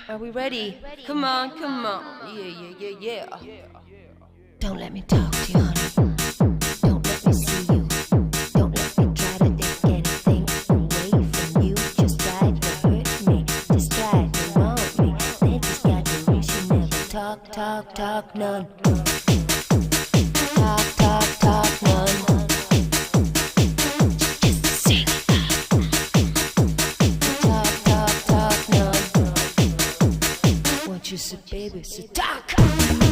Are we ready? Come on, come on. Yeah. Don't let me talk to you, honey. Don't let me see you. Don't let me try to take anything away from you. Just try to hurt me. Just try to want me. Then just got to wish you never talk, none. Talk, none. Just sing. Talk, none. What you say, baby? So talk.